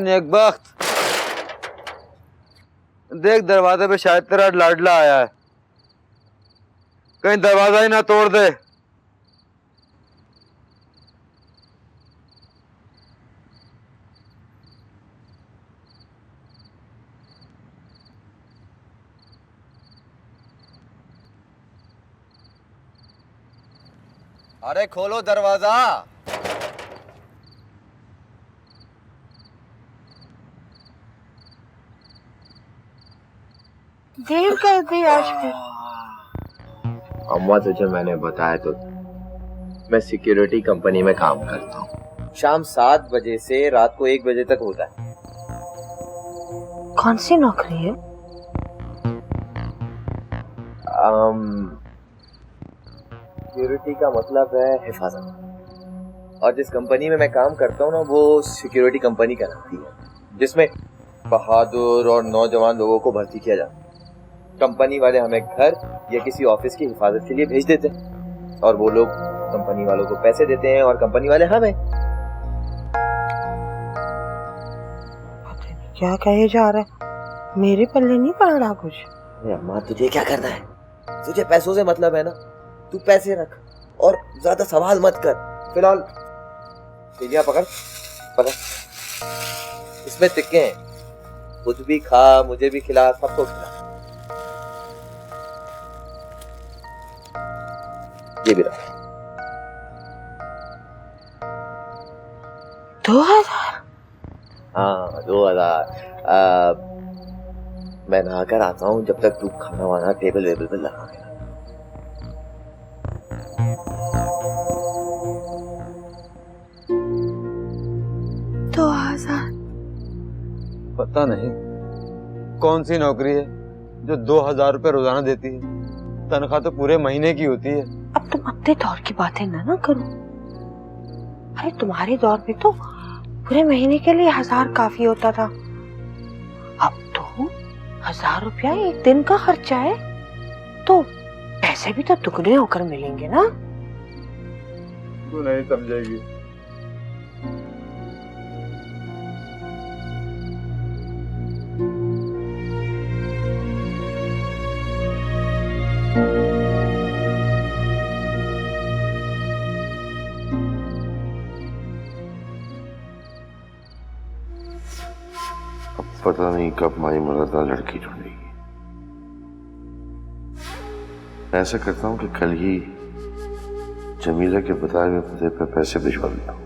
नेकबख्त, देख दरवाजे पे शायद तेरा लाडला आया है, कहीं दरवाजा ही ना तोड़ दे। अरे खोलो दरवाजा। देर कर दी आज फिर। अम्मा तुझे मैंने बताया तो, मैं सिक्योरिटी कंपनी में काम करता हूँ। शाम 7 बजे से रात को 1 बजे तक होता है। कौन सी नौकरी है? सिक्योरिटी का मतलब है हिफाजत। और जिस कंपनी में मैं काम करता हूँ ना, वो सिक्योरिटी कंपनी कहलाती है, जिसमें बहादुर और नौजवान लोगों को भर्ती किया जाता है। कंपनी वाले हमें घर या किसी ऑफिस की हिफाजत के लिए भेज देते हैं और वो लोग कंपनी वालों को पैसे देते हैं और कंपनी वाले हमें। क्या कहे जा रहा है, मेरे पल्ले नहीं पड़ रहा कुछ। अम्मा तुझे क्या करना है? तुझे पैसों से मतलब है ना, तू पैसे रख और ज्यादा सवाल मत कर। फिलहाल तीलियां पकड़ पकड़, इसमें टिक्के हैं, खुद भी खा, मुझे भी खिला, सबको खिला। ये भी रख। 2000? हाँ 2000। मैं नहा कर आता हूँ, जब तक तू खाना वाना टेबल वेबल पे लगा के। 2000? पता नहीं कौन सी नौकरी है जो 2000 रुपए रोजाना देती है। तनख्वाह तो पूरे महीने की होती है। अब तुम अपने दौर की बातें ना करो। अरे तुम्हारे दौर में तो पूरे महीने के लिए 1000 काफी होता था। अब तो 1000 रुपया एक दिन का खर्चा है, तो पैसे भी तो दुगने होकर मिलेंगे ना। तू नहीं समझेगी। पता नहीं कब माई मुरादा लड़की ढूंढेगी। ऐसा करता हूँ कि कल ही जमीला के बताए हुए पते पर पैसे भिजवा देता हूँ।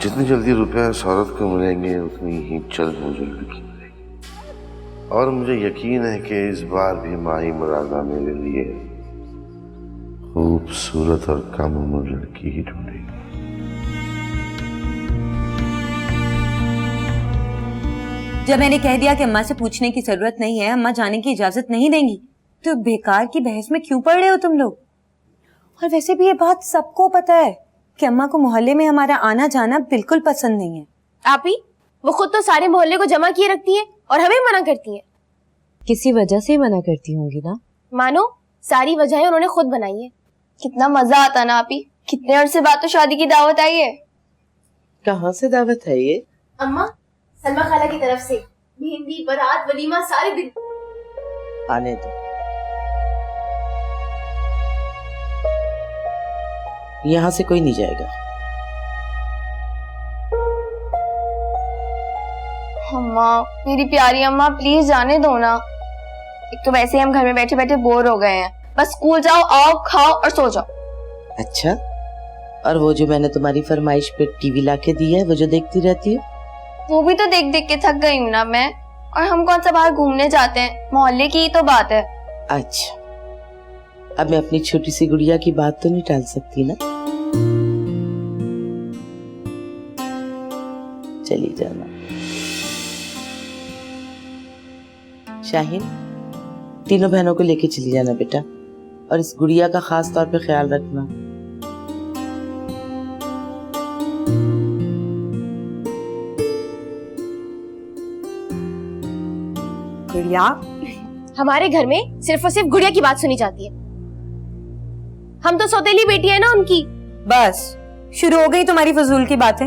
जितनी जल्दी रुपया इस औरत को मिलेंगे उतनी ही जल्द मुझे लड़की मिलेगी। और मुझे यकीन है कि इस बार भी माई मुरादा मेरे लिए खूबसूरत और कम उम्र लड़की ही ढूंढेगी। जब मैंने कह दिया कि अम्मा से पूछने की जरूरत नहीं है, अम्मा जाने की इजाजत नहीं देंगी, तो बेकार की बहस में क्यों पड़ रहे हो तुम लोग? और वैसे भी ये बात सबको पता है कि अम्मा को मोहल्ले में हमारा आना जाना बिल्कुल पसंद नहीं है। आपी, वो खुद तो सारे मोहल्ले को जमा किए रखती है और हमें मना करती है। किसी वजह से मना करती होंगी ना? मानो सारी वजहें उन्होंने खुद बनाई है। कितना मजा आता ना आपी, कितने अरसे बाद तो शादी की दावत आई है। कहाँ से दावत है ये? अम्मा, सलमा खाला की तरफ से। मेहंदी, बारात, वलीमा, सारे दिन। आने दो। यहाँ से कोई नहीं जाएगा। अम्मा, मेरी प्यारी अम्मा, प्लीज जाने दो ना। एक तो वैसे ही हम घर में बैठे बैठे बोर हो गए हैं। बस स्कूल जाओ, आओ, खाओ और सो जाओ। अच्छा, और वो जो मैंने तुम्हारी फरमाइश पे टीवी लाके दी है, वो जो देखती रहती हो? वो भी तो देख देख के थक गई हूँ ना मैं। और हम कौन सा बाहर घूमने जाते हैं, मोहल्ले की ही तो बात है। अच्छा, अब मैं अपनी छोटी सी गुड़िया की बात तो नहीं टाल सकती ना। चली जाना। शाहीन, तीनों बहनों को लेके चली जाना बेटा, और इस गुड़िया का खास तौर पे ख्याल रखना। गुड़िया, हमारे घर में सिर्फ और सिर्फ गुड़िया की बात सुनी जाती है। हम तो सौतेली बेटी है ना उनकी। बस शुरू हो गई तुम्हारी फजूल की बातें।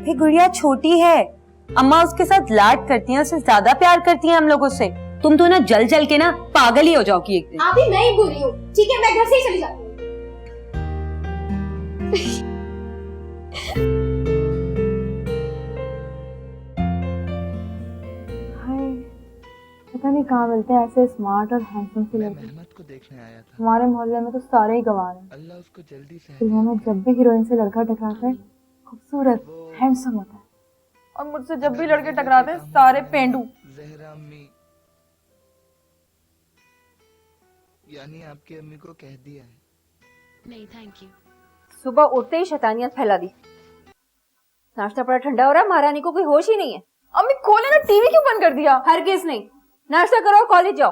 ये गुड़िया छोटी है, अम्मा उसके साथ लाड करती हैं, उससे ज्यादा प्यार करती हैं हम लोगों से। तुम तो ना जल जल के ना पागल ही हो जाओगी एक दिन। अभी मैं ही बुरी हूँ, ठीक है, मैं घर से ही चली जाती हूँ। पता नहीं कहाँ मिलते हैं ऐसे स्मार्ट और हैंडसम से लड़के। को देखने आया था। हमारे मोहल्ले में तो सारे ही गंवार हैं। अल्लाह उसको जल्दी से फिल्मों में जब भी हीरोइन से लड़का टकराता है खूबसूरत हैंडसम होता है, और मुझसे जब भी लड़के टकराते हैं सारे पेंडू। जहरा अम्मी, यानी आपकी अम्मी को कह दिया है? नहीं थैंक यू। सुबह उठते ही शैतानियत फैला दी। नाश्ता बड़ा ठंडा हो रहा है, महारानी को कोई होश ही नहीं है। अम्मी खोले ना, टीवी क्यों बंद कर दिया? हरगिज नहीं, नाश्ता करो और कॉलेज जाओ।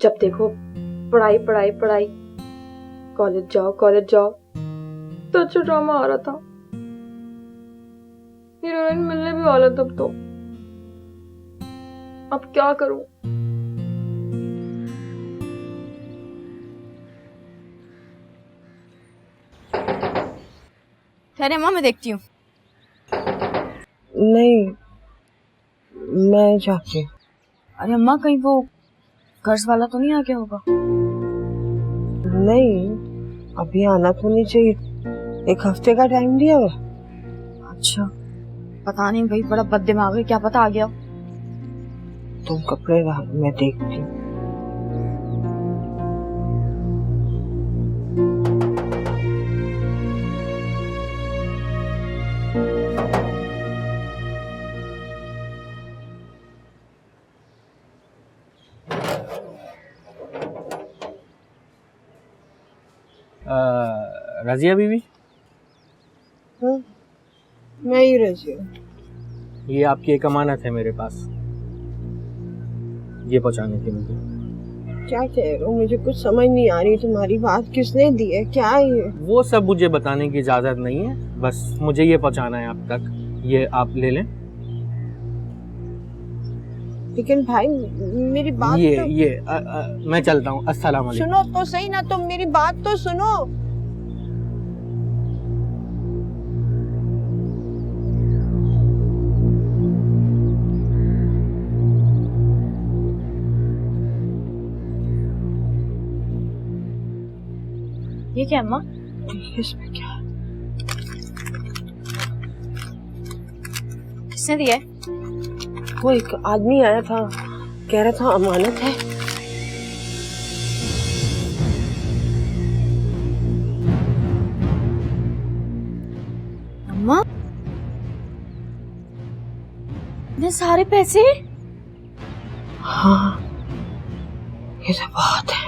जब देखो पढ़ाई पढ़ाई पढ़ाई, कॉलेज जाओ कॉलेज जाओ। तो अच्छा ड्रामा आ रहा था, हीरोइन मिलने भी वाला तब तो। अब क्या करूं? ठहरे अम्मा, मैं देखती हूँ। नहीं, मैं जाती हूँ। अरे अम्मा, कहीं वो कर्ज वाला तो नहीं आ गया होगा? नहीं, अभी आना तो नहीं चाहिए, 1 हफ्ते का टाइम दिया हुआ। अच्छा, पता नहीं भाई, बड़ा बददिमाग है, क्या पता आ गया हो। तुम कपड़े रख, मैं देखती हूँ। रजिया बीवी, मैं ही रजी हूँ। ये आपकी एक अमानत है मेरे पास, ये पहुंचाने की मुझे। क्या कह रहे हो? मुझे कुछ समझ नहीं आ रही, तुम्हारी बात किसने दी है? क्या है ये? वो सब मुझे बताने की इजाजत नहीं है, बस मुझे ये पहुंचाना है आप तक। ये आप ले लें। लेकिन भाई मेरी बात मैं चलता हूँ। अस्सलाम वालेकुम। सुनो तो सही ना, तुम मेरी बात तो सुनो। ये क्या अम्मा? इसमें क्या है? किसने दिया है? वो एक आदमी आया था, कह रहा था अमानत है। अम्मा, ये सारे पैसे? हाँ, ये तो बहुत है।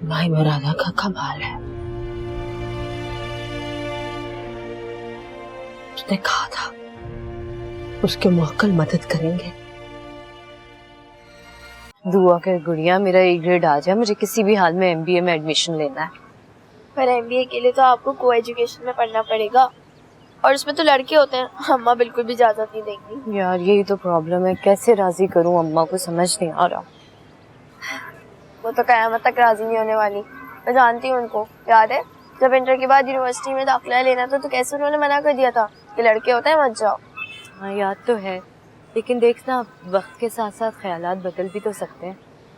भाई मुरादा का कमाल है। उसने कहा था उसके मौकल मदद करेंगे। दुआ कर गुड़िया, मेरा A ग्रेड आ जाए, मुझे किसी भी हाल में MBA में एडमिशन लेना है। पर MBA के लिए तो आपको को एजुकेशन में पढ़ना पड़ेगा, और उसमें तो लड़के होते हैं। अम्मा बिल्कुल भी इजाजत नहीं देंगी। यार यही तो प्रॉब्लम है, कैसे राजी करूं अम्मा को, समझ नहीं आ रहा। वो तो कयामत तक राजी नहीं होने वाली, मैं जानती हूँ उनको। याद है जब इंटर के बाद यूनिवर्सिटी में दाखिला लेना था तो कैसे उन्होंने मना कर दिया था कि लड़के होते हैं मत जाओ। हाँ याद तो है, लेकिन देखना वक्त के साथ साथ ख्यालात बदल भी तो सकते हैं,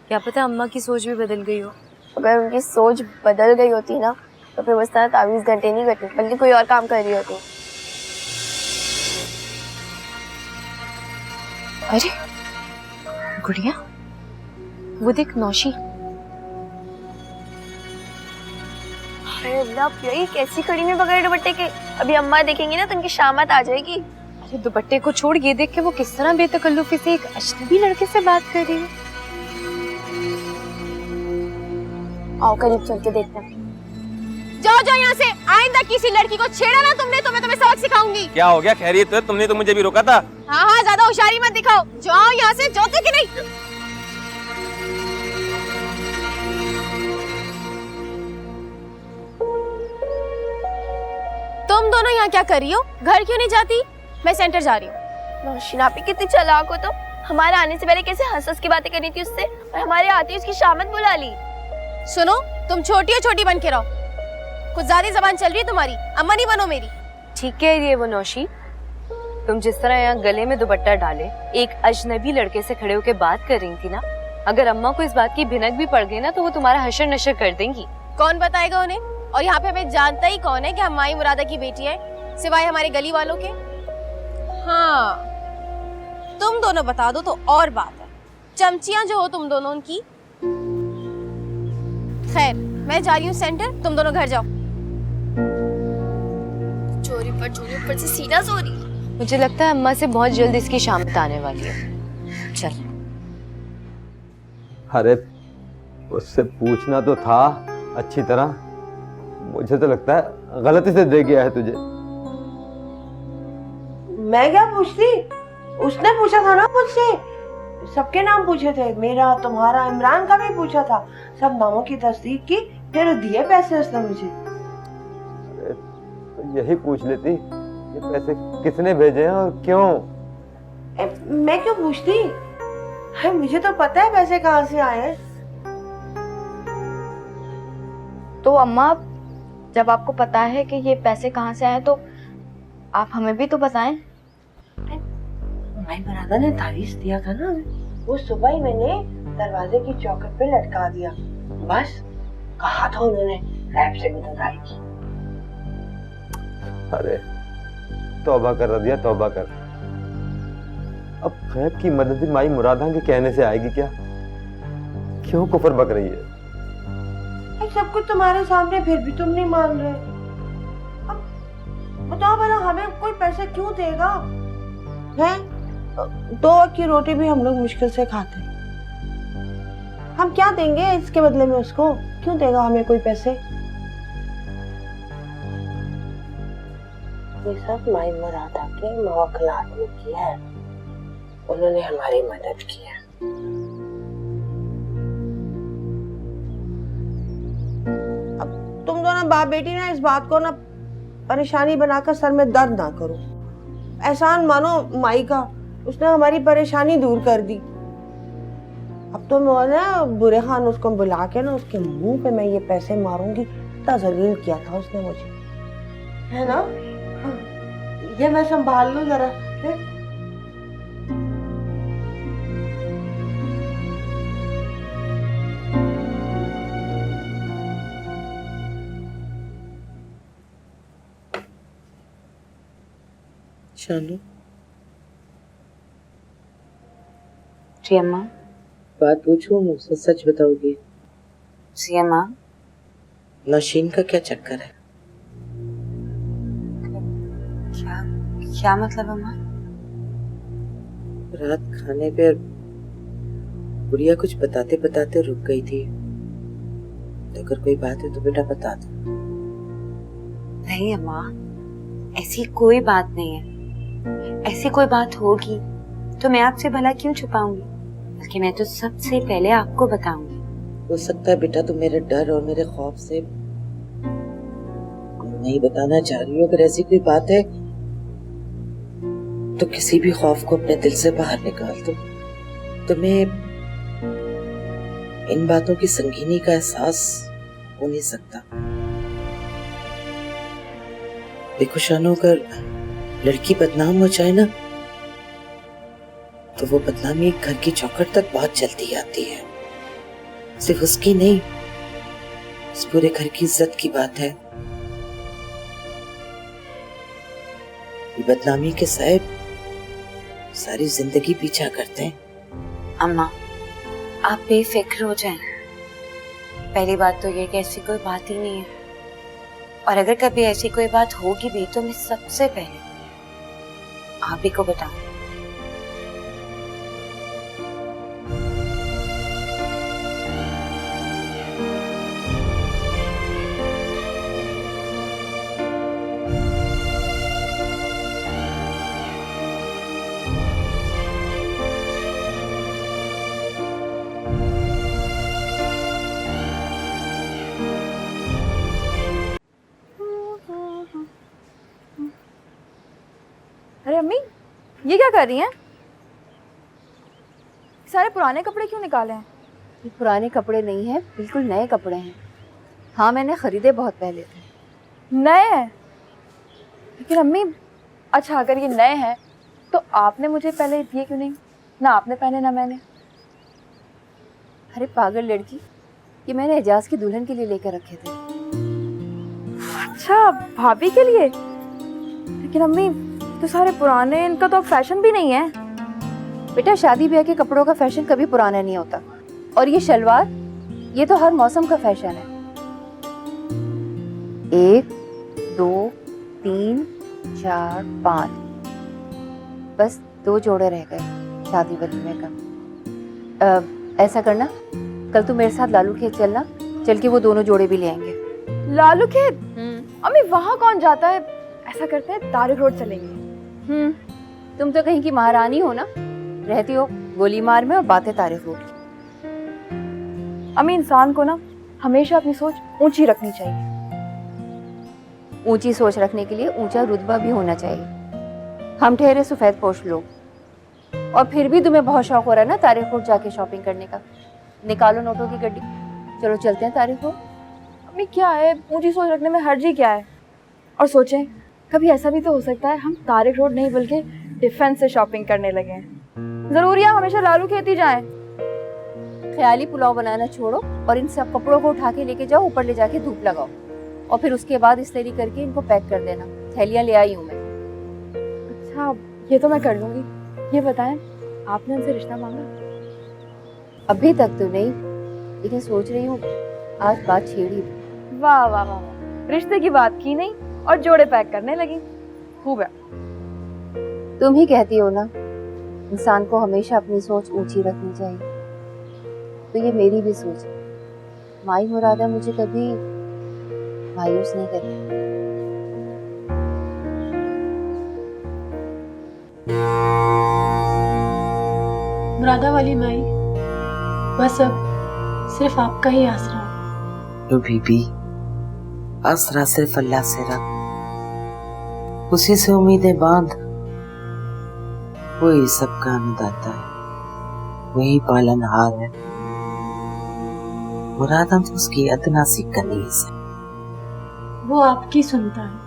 क्या पता अम्मा की सोच भी बदल गई हो। अगर उनकी सोच बदल गई होती ना तो फिर वो इस तरह तावीज़ घंटे नहीं करती, बल्कि कोई और काम कर रही होती। अरे गुड़िया, वो देख नौशी। यही कैसी खड़ी में बगैर दुपट्टे के? अभी अम्मा देखेंगी ना तो उनकी शामत आ जाएगी। अरे दुपट्टे को छोड़, ये देख के वो किस तरह बेतकल्लुफी से एक अजनबी लड़के से बात कर रही है। आओ करीब चल के देखते हैं। जाओ जाओ यहाँ से, आइंदा किसी लड़की को छेड़ा ना तुमने तो मैं तुम्हें सबक सिखाऊंगी। क्या हो गया? खैरियत है? तुमने तो मुझे भी रोका था। हाँ हाँ, ज्यादा होशियारी मत दिखाओ, जाओ यहाँ से, जाओ तो कि नहीं। तुम दोनों यहाँ क्या कर रही हो? घर क्यों नहीं जाती? मैं सेंटर जा रही हूँ। नौशीन आप ही कितनी चालाक हो, तो हमारे आने से पहले कैसे हंस हंस की बातें करनी थी उससे, और हमारे आते ही उसकी शामत बुला ली। सुनो, तुम छोटी और छोटी बन के रहो, कुछ ज्यादा जबान चल रही है तुम्हारी। अम्मा नहीं बनो मेरी। ठीक है ये वो नौशी, तुम जिस तरह यहाँ गले में दुपट्टा डाले एक अजनबी लड़के से खड़े होकर बात कर रही थी ना, अगर अम्मा को इस बात की भिनक भी पड़ गई ना तो वो तुम्हारा हशर नशर कर देंगी। कौन बताएगा उन्हें? और यहाँ पे हमें जानता ही कौन है कि हम माई मुरादा की बेटी है, सिवाय हमारे गली वालों के। हाँ, तुम दोनों बता दो तो और बात है, चमचियां जो हो तुम दोनों उनकी। खैर, मैं जा रही हूँ सेंटर, तुम दोनों घर जाओ। चोरी पर से सीना चोरी। मुझे लगता है अम्मा से बहुत जल्द इसकी शामत आने वाली है। चल। अरे उससे पूछना तो था अच्छी तरह, मुझे तो लगता है गलती से दे गया है तुझे। मैं क्या पूछती, उसने पूछा था ना मुझसे, सबके नाम पूछे थे, मेरा, तुम्हारा, इमरान का भी पूछा था, सब नामों की तस्दीक की, फिर दिए पैसे उसने मुझे। अरे तो यही पूछ लेती ये पैसे किसने भेजे हैं और क्यों। मैं क्यों पूछती, है मुझे तो पता है पैसे कहाँ से आए हैं। तो अम्मा, जब आपको पता है कि ये पैसे कहाँ से आए तो आप हमें भी तो बताएं। माई मुरादा ने तावीज़ दिया था ना, वो सुबह ही मैंने दरवाजे की चौखट पे लटका दिया, बस कहा था उन्होंने रैप से मदद आएगी। अरे तौबा कर रदिया, तौबा कर। अब गैब की मदद माई मुरादा के कहने से आएगी क्या? क्यों कुफर बक रही है? सब कुछ तुम्हारे सामने, फिर भी तुम नहीं मान रहे। अब बताओ भला हमें कोई पैसे क्यों देगा? हैं? 2 वक्त की रोटी भी हम लोग मुश्किल से खाते, हम क्या देंगे इसके बदले में उसको? क्यों देगा हमें कोई पैसे? ये सब माई मुरादा के मौखलात ने किया है, उन्होंने हमारी मदद की है। अब तुम दोनों बाप बेटी ना इस बात को ना परेशानी बनाकर सर में दर्द ना करो। एहसान मानो माई का, उसने हमारी परेशानी दूर कर दी। अब तो मैं ना बुरे खान उसको बुला के ना उसके मुंह पे मैं ये पैसे मारूंगी, इतना जलील किया था उसने मुझे, है ना? ये मैं संभाल लूं जरा। शानू, जी अम्मा। बात पूछूं, मुझसे सच बताओगी? जी अम्मा। नौशीन का क्या चक्कर है? क्या मतलब अम्मा? रात खाने पे गुड़िया कुछ बताते बताते रुक गई थी, तो अगर कोई बात है तो बेटा बता दो। नहीं अम्मा, ऐसी कोई बात नहीं है। ऐसी कोई बात होगी तो मैं आपसे भला क्यों छुपाऊंगी, बल्कि मैं तो सबसे पहले आपको बताऊंगी। हो सकता है बेटा तुम मेरे डर और मेरे खौफ से नहीं बताना चाह रही हो। अगर ऐसी कोई बात है तो किसी भी खौफ को अपने दिल से बाहर निकाल दो। तुम्हें इन बातों की संगीनी का एहसास हो नहीं सकता। देखो शानू, अगर लड़की बदनाम हो जाए ना तो वो बदनामी घर की चौखट तक बहुत जल्दी आती है। सिर्फ उसकी नहीं, इस पूरे घर की इज्जत की बात है। ये बदनामी के साहिब सारी जिंदगी पीछा करते हैं। अम्मा, आप बेफिक्र हो जाएं। पहली बात तो ये कि ऐसी कोई बात ही नहीं है, और अगर कभी ऐसी कोई बात होगी भी तो मैं सबसे पहले आप ही को बताऊं। अरे अम्मी, ये क्या कर रही हैं? सारे पुराने कपड़े क्यों निकाले हैं? ये पुराने कपड़े नहीं हैं, बिल्कुल नए कपड़े हैं। हाँ, मैंने खरीदे बहुत पहले थे। नए हैं? लेकिन अम्मी, अच्छा अगर ये नए हैं तो आपने मुझे पहले दिए क्यों नहीं? ना आपने पहने ना मैंने। अरे पागल लड़की, ये मैंने एजाज की दुल्हन के लिए लेकर रखे थे। अच्छा, भाभी के लिए? लेकिन अम्मी, तो सारे पुराने, इनका तो अब फैशन भी नहीं है। बेटा, शादी ब्याह के कपड़ों का फैशन कभी पुराना नहीं होता। और ये शलवार, ये तो हर मौसम का फैशन है। 1 2 3 4 5, बस 2 जोड़े रह गए शादी वलीमे का। ऐसा करना, कल तू मेरे साथ लालू खेत चलना, चल के वो दोनों जोड़े भी ले आएंगे। लालू खेत? अम्मी, वहाँ कौन जाता है? ऐसा करते हैं, तारिक रोड चलेंगे। तुम तो कहीं की महारानी हो ना, रहती हो गोली मार में और बातें तारिक रोड की। अम्मी, इंसान को ना हमेशा अपनी सोच ऊंची रखनी चाहिए। ऊंची सोच रखने के लिए ऊंचा रुतबा भी होना चाहिए। हम ठहरे सफेद पोश लोग, और फिर भी तुम्हें बहुत शौक हो रहा है ना तारिक रोड जाके शॉपिंग करने का। निकालो नोटों की गड्डी, चलो चलते हैं तारिक रोड। अम्मी, क्या है, ऊंची सोच रखने में हर्ज ही क्या है? और सोचें, कभी ऐसा भी तो हो सकता है हम तारिक रोड नहीं बल्कि डिफेंस से शॉपिंग करने लगे हैं। जरूरी है हमेशा लालू खेत ही जाएं? ख्याली पुलाव बनाना छोड़ो और इन सब कपड़ों को उठा के लेके जाओ, ऊपर ले जाके धूप लगाओ, और फिर उसके बाद इस्त्री करके इनको पैक कर देना। थैलियाँ ले आई हूँ मैं। अच्छा, ये तो मैं कर लूँगी। ये बताएं, आपने उनसे रिश्ता मांगा? अभी तक तो नहीं, लेकिन सोच रही हूँ आज बात छेड़ी। वाह वाह वाह, रिश्ते की बात की नहीं और जोड़े पैक करने लगी। खूब है। तुम ही कहती हो ना, इंसान को हमेशा अपनी सोच ऊंची रखनी चाहिए, तो ये मेरी भी सोच है। माई मुरादा मुझे कभी मायूस नहीं करती। मुरादा वाली माई, बस अब सिर्फ आपका ही आसरा। लो बीबी, आसरा सिर्फ अल्लाह से रख, उसी से उम्मीदें बांध। वही सबका अन्नदाता है, वही पालनहार है। मुरादा तो उसकी अदना सी कनीज है। वो आपकी सुनता है,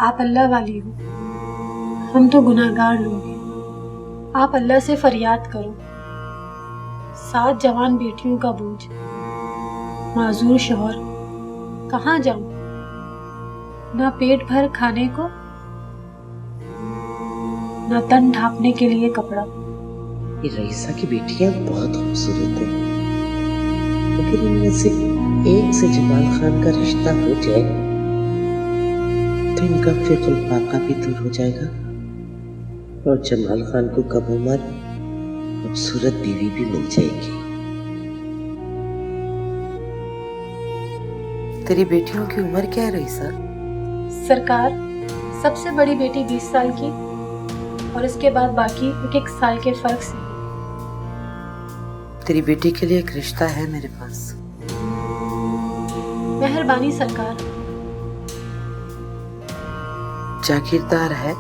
आप अल्लाह वाली हो, हम तो गुनाहगार लोग हैं। आप अल्लाह से फरियाद करो। 7 जवान बेटियों का बोझ, माजूर शौहर, कहाँ जाऊं? ना पेट भर खाने को, ना तन ढांपने के लिए कपड़ा। ये रईसा की बेटियां बहुत खूबसूरत हैं, लेकिन इनमें से एक से जमाल खान का रिश्ता हो जाए तो इनका फिक्र पाका भी दूर हो जाएगा, और जमाल खान को कम उम्र खूबसूरत बीवी भी मिल जाएगी। तेरी बेटियों की उम्र क्या है रईसा? सरकार, सबसे बड़ी बेटी 20 साल की और इसके बाद बाकी 1 साल के फर्क से। तेरी बेटी के लिए एक रिश्ता है मेरे पास। मेहरबानी सरकार। जागीरदार है,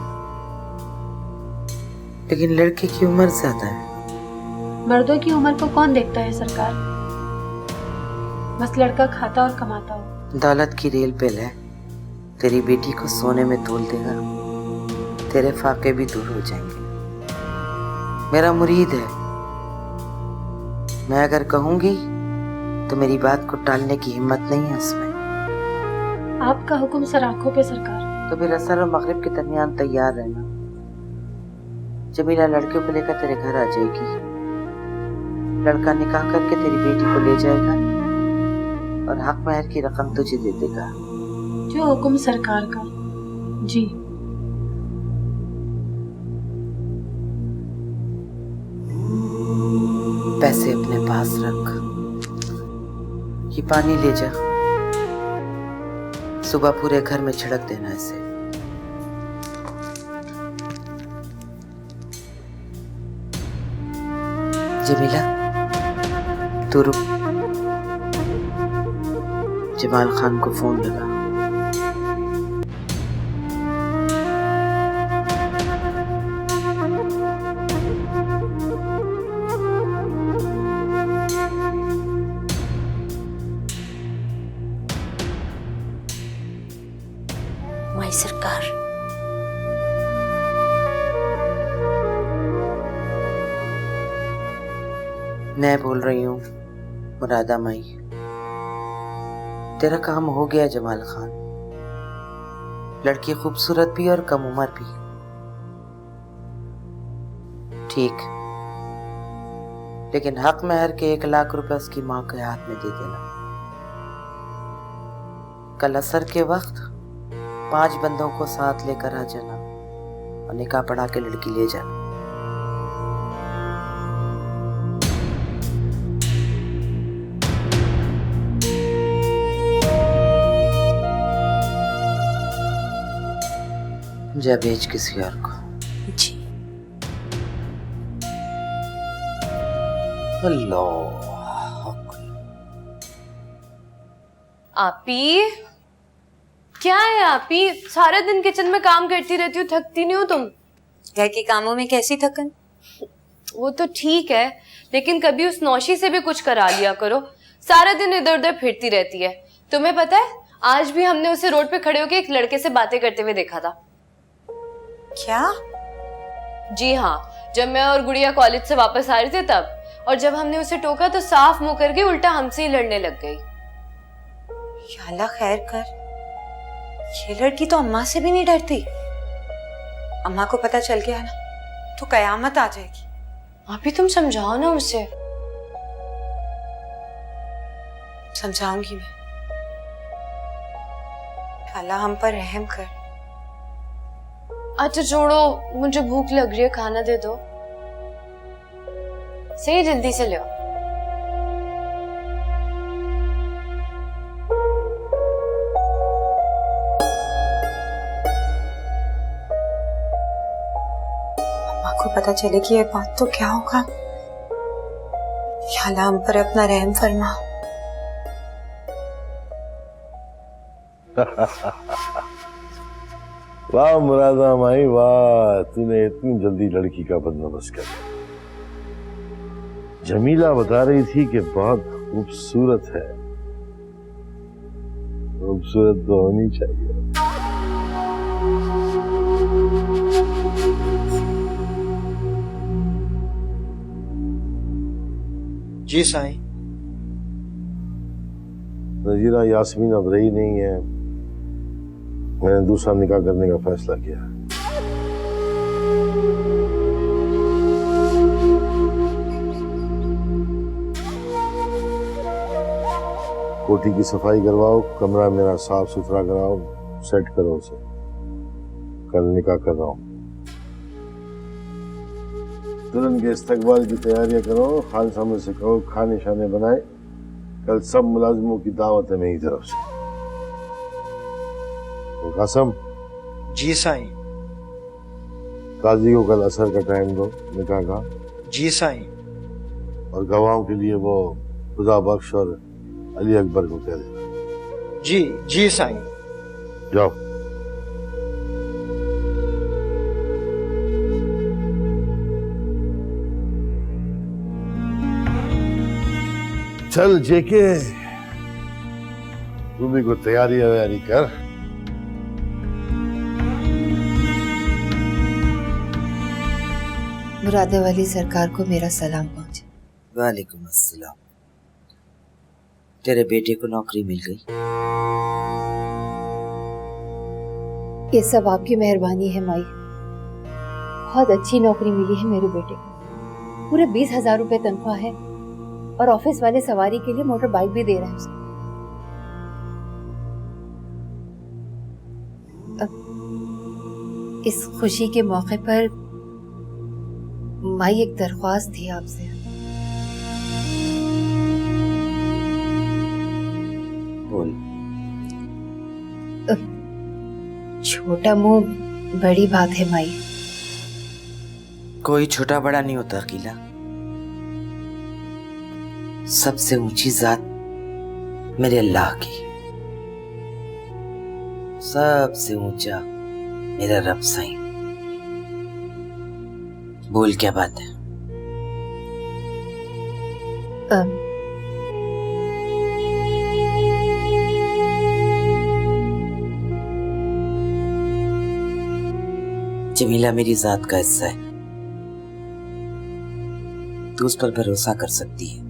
लेकिन लड़के की उम्र ज्यादा है। मर्दों की उम्र को कौन देखता है सरकार, बस लड़का खाता और कमाता हो। दौलत की रेल पे है, तेरी बेटी को सोने में तोल देगा, तेरे फाके भी दूर हो जाएंगे। मेरा मुरीद है, मैं अगर कहूंगी तो मेरी बात को टालने की हिम्मत नहीं है उसमें। आपका हुक्म सर आंखों पे सरकार। तो फिर असर और मगरिब के दरमियान तैयार रहना। जमीला लड़कियों को लेकर तेरे घर आ जाएगी, लड़का निकाह करके तेरी बेटी को ले जाएगा और हक महर की रकम तुझे दे देगा। जो हुक्म सरकार का। जी। पैसे अपने पास रख, ये पानी ले जा, सुबह पूरे घर में छिड़क देना इसे। जमीला, तू रुक, जमाल खान को फोन लगा। सरकार। मैं बोल रही हूँ मुरादा माई, तेरा काम हो गया जमाल खान। लड़की खूबसूरत भी और कम उम्र भी। ठीक, लेकिन हक महर के 1 लाख रुपए उसकी माँ के हाथ में दे देना। कल असर के वक्त 5 बंदों को साथ लेकर आ जाना और निकाह पढ़ा के लड़की ले जाना। जा भेज किसी और को। जी। आपी, क्या है आपी? सारा दिन किचन में काम करती रहती हो, थकती नहीं हो तुम? घर के कामों में कैसी थकन? वो तो ठीक है, लेकिन कभी उस नौशी से भी कुछ करा लिया करो। सारा दिन इधर उधर फिरती रहती है। तुम्हें पता है, आज भी हमने उसे रोड पे खड़े होकर एक लड़के से बातें करते हुए देखा था। क्या? जी हाँ, जब मैं और गुड़िया कॉलेज से वापस आ रहे थे तब। और जब हमने उसे टोका तो साफ मुंह करके उल्टा हमसे ही लड़ने लग गई। या अल्लाह खैर कर, ये लड़की तो अम्मा से भी नहीं डरती। अम्मा को पता चल गया ना तो कयामत आ जाएगी। अभी तुम समझाओ ना उसे। समझाऊंगी मैं। अल्लाह हम पर रहम कर। अच्छा छोड़ो, मुझे भूख लग रही है, खाना दे दो। सही, जल्दी से ले आओ। अम्मा को पता चलेगी ये बात तो क्या होगा? या अल्लाह हम पर अपना रहम फरमा। वाह मुरादा माई वाह, तूने इतनी जल्दी लड़की का बंदोबस्त कर लिया। जमीला बता रही थी कि बहुत खूबसूरत है। खूबसूरत तो होनी चाहिए। जी साईं। नजीरा यास्मीन अब रही नहीं है, मैंने दूसरा निकाह करने का फैसला किया। कोठी की सफाई करवाओ, कमरा मेरा साफ सुथरा कराओ, सेट करो उसे। कल निकाह कर रहा हूँ। दुल्हन के इस्तकबाल की तैयारियां करो, खालसा में से कहो खाने शाने बनाए। कल सब मुलाजिमों की दावत है मेरी तरफ से। कासम। जी साईं। काजी को कल असर का टाइम दो निकाह का। जी साईं। और गवाहों के लिए वो खुदा बख्श और अली अकबर को कह दे। जी जी साईं। जाओ। चल जेके, तू भी कोई तैयारी वैयारी कर। मुरादा वाली सरकार को मेरा सलाम पहुंचे। वालेकुम अस्सलाम। तेरे बेटे को नौकरी मिल गई? ये सब आपकी मेहरबानी है माई। बहुत अच्छी नौकरी मिली है मेरे बेटे को। पूरे 20,000 रुपए तनख्वाह है और ऑफिस वाले सवारी के लिए मोटर बाइक भी दे रहे हैं उसको। इस खुशी के मौके पर माई एक दरख्वास्त थी आपसे। बोल। छोटा मुंह बड़ी बात है माई। कोई छोटा बड़ा नहीं होता अकीला। सबसे ऊंची जात मेरे अल्लाह की, सबसे ऊंचा मेरा रब साईं। बोल क्या बात है? जमीला मेरी जात का हिस्सा है, तू उस पर भरोसा कर सकती है।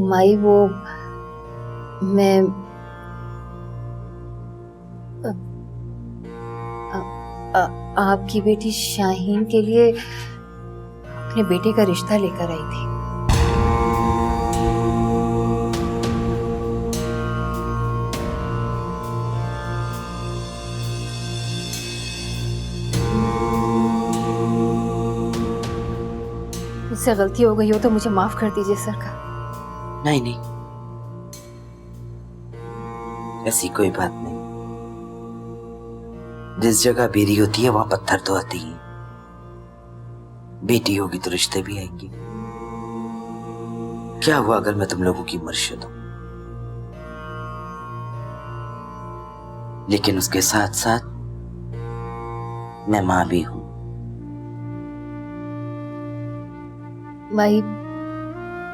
माई वो मैं आपकी बेटी शाहीन के लिए अपने बेटे का रिश्ता लेकर आई थी। मुझसे गलती हो गई हो तो मुझे माफ कर दीजिए सरकार। नहीं नहीं, ऐसी कोई बात नहीं। जिस जगह बेरी होती है वहां पत्थर तो आते ही। बेटी होगी तो रिश्ते भी आएंगे। क्या हुआ अगर मैं तुम लोगों की मुर्शिद हूं, लेकिन उसके साथ साथ मैं मां भी हूं। माई,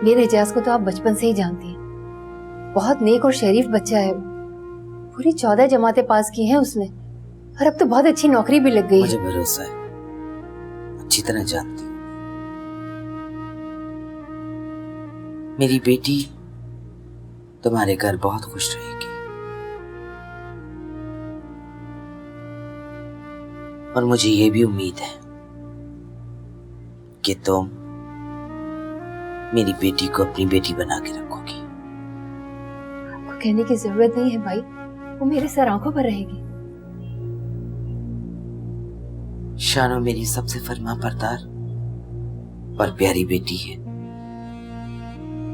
मेरे एजाज को तो आप बचपन से ही जानती हैं। बहुत नेक और शरीफ बच्चा है वो। पूरी 14 जमातें पास की हैं उसने, और अब तो बहुत अच्छी नौकरी भी लग गई। मुझे भरोसा है, अच्छी तरह जानती हूँ। मेरी बेटी तुम्हारे घर बहुत खुश रहेगी, और मुझे ये भी उम्मीद है कि तुम मेरी बेटी को अपनी बेटी बना के रखोगी। आपको कहने की जरूरत नहीं है भाई, वो मेरे सर आंखों पर रहेगी। शानो मेरी सबसे फर्मा बरदार और प्यारी बेटी है।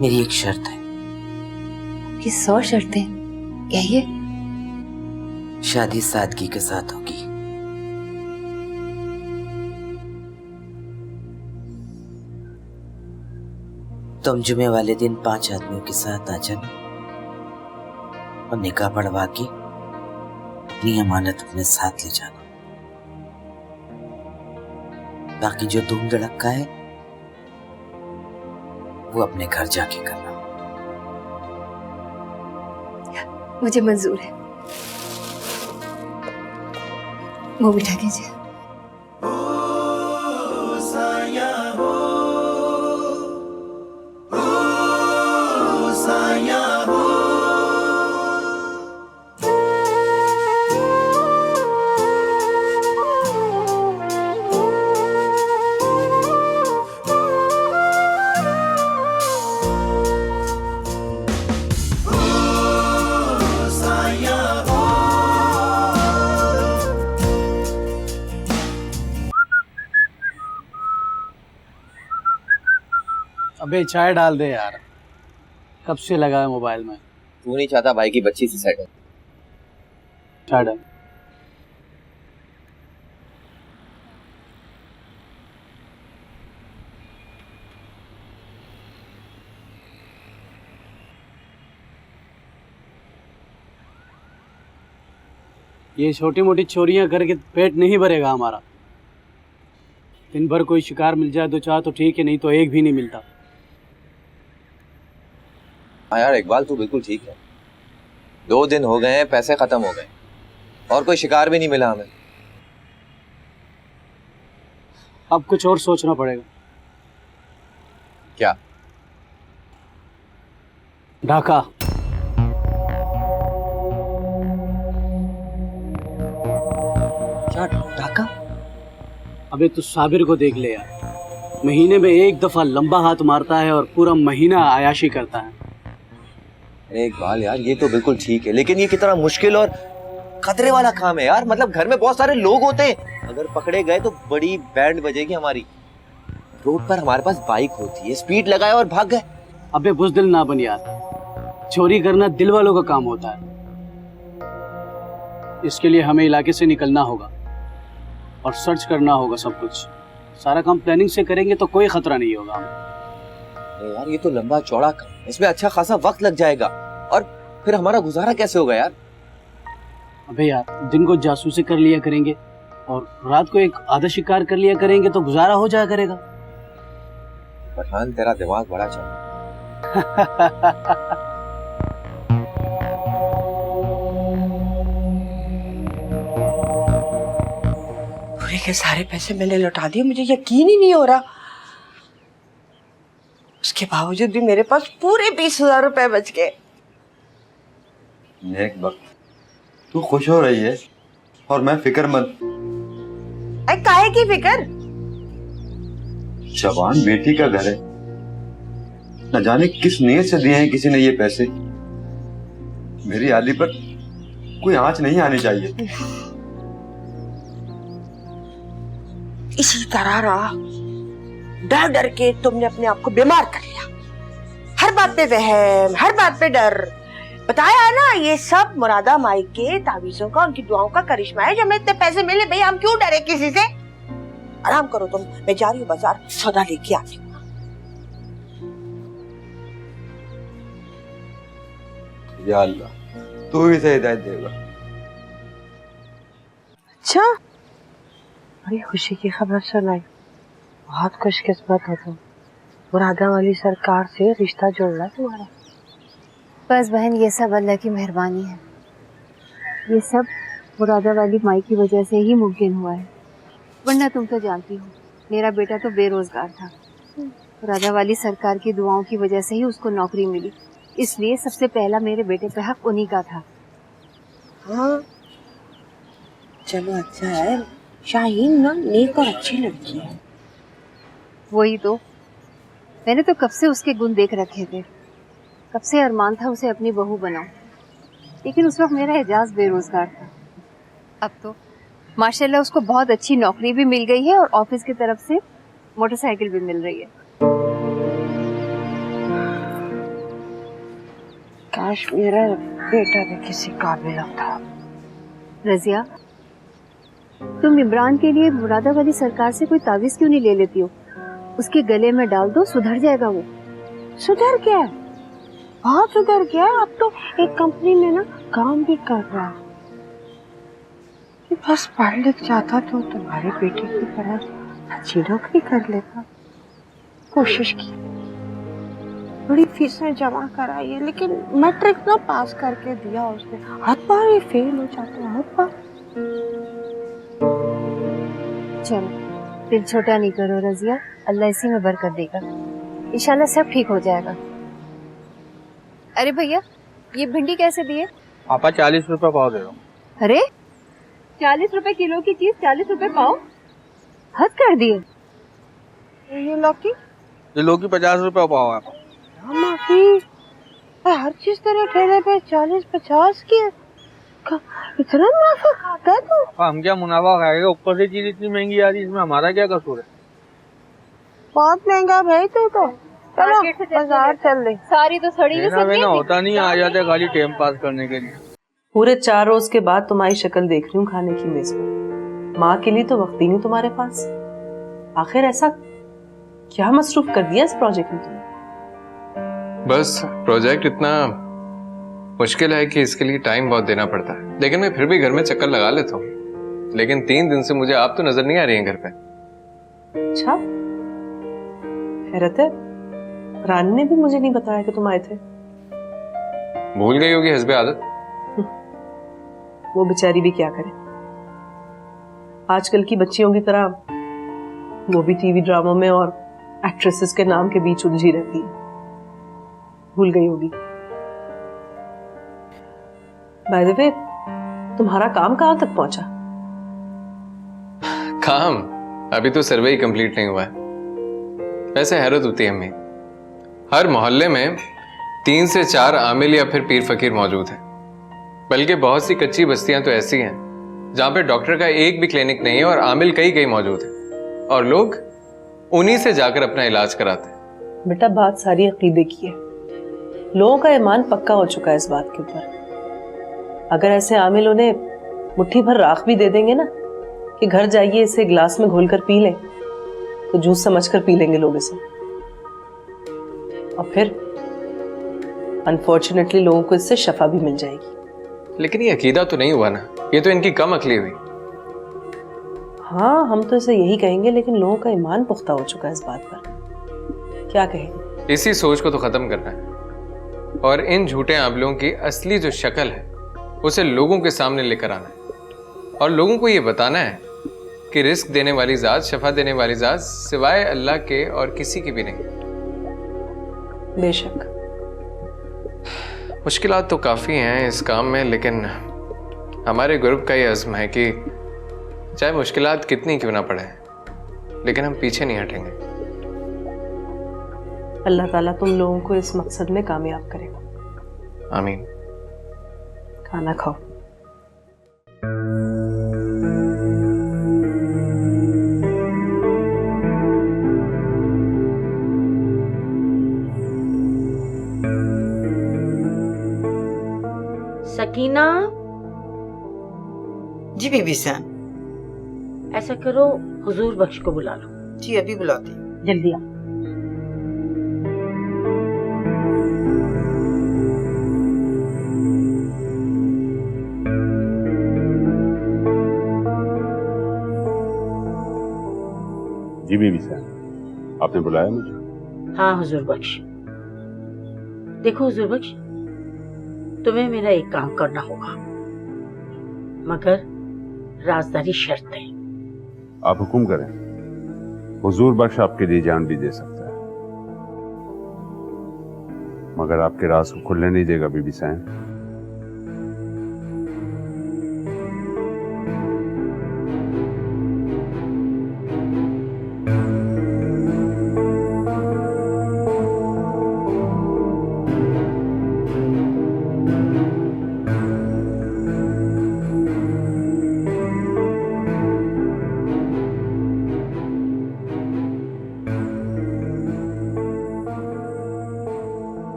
मेरी एक शर्त है। कि 100 शर्तें, कहिए। शादी सादगी के साथ होगी। तुम जुमे वाले दिन 5 आदमियों के साथ आ जाना और निकाह पढ़वा के अपनी अमानत अपने साथ ले जाना। बाकी जो धूम धड़क्का है वो अपने घर जाके करना। मुझे मंजूर है। मुंह मीठा कीजिए। अबे चाय डाल दे यार, कब से लगा है मोबाइल में। तू नहीं चाहता भाई की बच्ची से सेट हो? चाय डाल। ये छोटी मोटी चोरियां करके पेट नहीं भरेगा हमारा। दिन भर कोई शिकार मिल जाए 2-4 तो ठीक है, नहीं तो एक भी नहीं मिलता। हाँ यार इकबाल तू बिल्कुल ठीक है। 2 दिन हो गए हैं, पैसे खत्म हो गए और कोई शिकार भी नहीं मिला हमें। अब कुछ और सोचना पड़ेगा। क्या? ढाका। क्या ढाका? अबे तू साबिर को देख ले यार, महीने में 1 दफा लंबा हाथ मारता है और पूरा महीना आयाशी करता है। अरे इकबाल यार ये तो बिल्कुल ठीक है, लेकिन ये कितना मुश्किल और खतरे वाला काम है यार। मतलब घर में बहुत सारे लोग होते हैं, अगर पकड़े गए तो बड़ी बैंड बजेगी हमारी। रोड पर हमारे पास बाइक होती है, स्पीड लगाए और भाग गए। अबे बुज़दिल ना बन यार, चोरी करना दिल वालों का काम होता है। इसके लिए हमें इलाके से निकलना होगा और सर्च करना होगा सब कुछ। सारा काम प्लानिंग से करेंगे तो कोई खतरा नहीं होगा हमें। यार ये तो लंबा चौड़ा काम, इसमें अच्छा खासा वक्त लग जाएगा और फिर हमारा गुजारा कैसे होगा यार? अबे यार दिन को जासूसी कर लिया करेंगे और रात को एक आधा शिकार कर लिया करेंगे तो गुजारा हो जाया करेगा। पठान तेरा दिमाग बड़ा चल। सोने के सारे पैसे मैंने लौटा दिए, मुझे यकीन ही नहीं हो रहा। उसके बावजूद भी मेरे पास पूरे 20,000 रुपए बच गए। नेक वक्त, तू खुश हो रही है और मैं फिक्रमंद। काहे की फिक्र? जवान बेटी का घर है, न जाने किस नीयत से दिए हैं किसी ने ये पैसे। मेरी आली पर कोई आंच नहीं आनी चाहिए। इसी तरह रहा, डर डर के तुमने अपने आप को बीमार कर लिया। हर बात पे वहम, हर बात पे डर। बताया है ना, ये सब मुरादा माई के तावीज़ों का, उनकी दुआओं का करिश्मा है। जब मैं इतने पैसे मिले, भाई हम क्यों डरे किसी से? आराम करो तुम, मैं जा रही हूँ बाजार, सौदा लेके आती हूँ। या अल्लाह, तू ही से हिदायत देगा। अच्छा, बड़ी खुशी की खबर सुनाई। बहुत खुशकिस्मत हो तुम, मुरादा वाली सरकार से रिश्ता जोड़ रहा तुम्हारा। बस बहन, ये सब अल्लाह की मेहरबानी है। ये सब मुरादा वाली माई की वजह से ही मुमकिन हुआ है, वरना तुम तो जानती हो मेरा बेटा तो बेरोजगार था। मुरादा वाली सरकार की दुआओं की वजह से ही उसको नौकरी मिली, इसलिए सबसे पहला मेरे बेटे पे हक उन्हीं का था। हाँ चलो अच्छा है, शाहीन ना नेक और अच्छी लड़की है। वही तो, मैंने तो कब से उसके गुण देख रखे थे, कब से अरमान था उसे अपनी बहू बनाऊं, लेकिन उस वक्त मेरा एजाज बेरोजगार था। अब तो माशाल्लाह उसको बहुत अच्छी नौकरी भी मिल गई है और ऑफिस की तरफ से मोटरसाइकिल भी मिल रही है। काश मेरा बेटा भी किसी काबिल होता। रजिया, तुम इमरान के लिए मुरादा वाली सरकार से कोई तावीज क्यों नहीं ले लेती हो? उसके गले में डाल दो, सुधर जाएगा वो। सुधर क्या है? बहुत सुधर गया। अब तो एक कंपनी में ना काम भी कर रहा है। बस पढ़ लिख जाता तो तुम्हारे बेटे की तरह अच्छी नौकरी कर लेता। कोशिश की, बड़ी फीसें जमा कराई है, लेकिन मैट्रिक ना पास करके दिया उसने। हर बार ये फेल हो जाता है, हर बार। चलो दिल छोटा नहीं करो रजिया, अल्लाह इसी में बरकत देगा, इंशाल्लाह सब ठीक हो जाएगा। अरे भैया, ये भिंडी कैसे दिए? पापा 40 रुपए पाव दे दो। अरे 40 रुपए किलो की चीज 40 रुपए पाव, हद कर दिए। ये लौकी? ये लौकी 50 रुपए पाव है। माफी, हर चीज तेरे ठेले पे 40-50 की है। इतना मुनाफा खाता है तू? हम क्या मुनाफा खाएंगे, ऊपर से चीज इतनी महंगी आ रही, इसमें हमारा क्या कसूर है? बहुत महंगा भाई तू तो। चलो बाजार चल ले। सारी तो सड़ी हुई सब्जी होता नहीं, आ जाते खाली टाइम पास करने के लिए। पूरे 4 रोज के बाद तुम्हारी शक्ल देख रही हूँ खाने की मेज पर। माँ के लिए तो वक्त ही नहीं तुम्हारे पास। आखिर ऐसा क्या मसरूफ कर दिया इस प्रोजेक्ट में तुमने? बस प्रोजेक्ट इतना मुश्किल है कि इसके लिए टाइम बहुत देना पड़ता है, लेकिन मैं फिर भी घर में चक्कर लगा लेता हूँ। लेकिन 3 दिन से मुझे आप तो नजर नहीं आ रही हैं घर पे। अच्छा, हैरत है, रानी ने भी मुझे नहीं बताया कि तुम आए थे। भूल गई होगी हस्बे आदत। वो बेचारी भी क्या करे, आजकल की बच्चियों की तरह वो भी टीवी ड्रामों में और एक्ट्रेसेस के नाम के बीच उलझी रहती है। भूल गई होगी। बाय द वे, तुम्हारा काम कहां तक पहुंचा? काम अभी तो सर्वे ही कंप्लीट नहीं हुआ है। वैसे हैरत होती है हमें, हर मोहल्ले में 3 से 4 आमिल या फिर पीर फकीर मौजूद हैं। बल्कि बहुत सी कच्ची बस्तियां तो ऐसी हैं जहां पे डॉक्टर का एक भी क्लिनिक नहीं है और आमिल कई मौजूद हैं, और लोग उन्हीं से जाकर अपना इलाज कराते हैं। बेटा, बात सारी अकीदे की है। लोगों का ईमान पक्का हो चुका है इस बात के ऊपर। अगर ऐसे आमिल उन्हें मुट्ठी भर राख भी दे देंगे ना कि घर जाइए इसे गिलास में घोलकर पी लें, तो जूस समझकर पी लेंगे लोग इसे। और फिर अनफॉर्चुनेटली लोगों को इससे शफा भी मिल जाएगी। लेकिन ये अकीदा तो नहीं हुआ ना, ये तो इनकी कम अकली हुई। हाँ, हम तो इसे यही कहेंगे, लेकिन लोगों का ईमान पुख्ता हो चुका है इस बात पर। क्या कहेंगे? इसी सोच को तो खत्म करना है और इन झूठे आंवलों की असली जो शक्ल है उसे लोगों के सामने लेकर आना है और लोगों को ये बताना है कि रिस्क देने वाली जात, शफा देने वाली जात सिवाय अल्लाह के और किसी की भी नहीं। बेशक मुश्किलात तो काफ़ी हैं इस काम में, लेकिन हमारे ग्रुप का ये अज़्म है कि चाहे मुश्किलात कितनी क्यों ना पड़े, लेकिन हम पीछे नहीं हटेंगे। अल्लाह ताला तुम लोगों को इस मकसद में कामयाब करे। आमीन। खाना खाओ। सकीना, जी बीबी जान। ऐसा करो हुजूर बख्श को बुला लो। जी अभी बुलाती हूँ। जल्दी आ। जी बीबी साहब, आपने बुलाया मुझे? हाँ हुजूर बख्श। देखो हुजूर बख्श, तुम्हें मेरा एक काम करना होगा, मगर राजदारी शर्त है। आप हुक्म करें। हुजूर बख्श आपके लिए जान भी दे सकता है, मगर आपके राज को खुलने नहीं देगा बीबी साहब।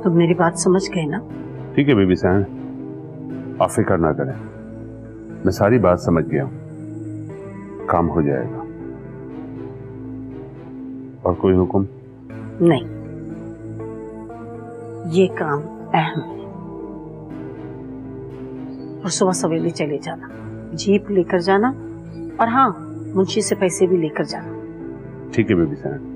तुम मेरी बात समझ गए ना? ठीक है बीबी साहब, आप फिक्र ना करें, मैं सारी बात समझ गया हूं। काम हो जाएगा। और कोई हुक्म? नहीं, ये काम अहम है। और सुबह सवेरे चले जाना, जीप लेकर जाना, और हाँ मुंशी से पैसे भी लेकर जाना। ठीक है बीबी साहब।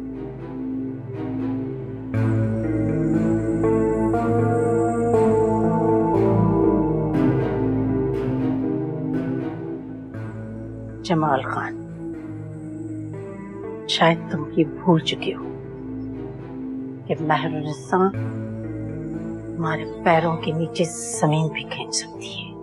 जमाल खान, शायद तुम ये भूल चुके हो कि महरुन्निसा हमारे पैरों के नीचे जमीन भी खींच सकती है।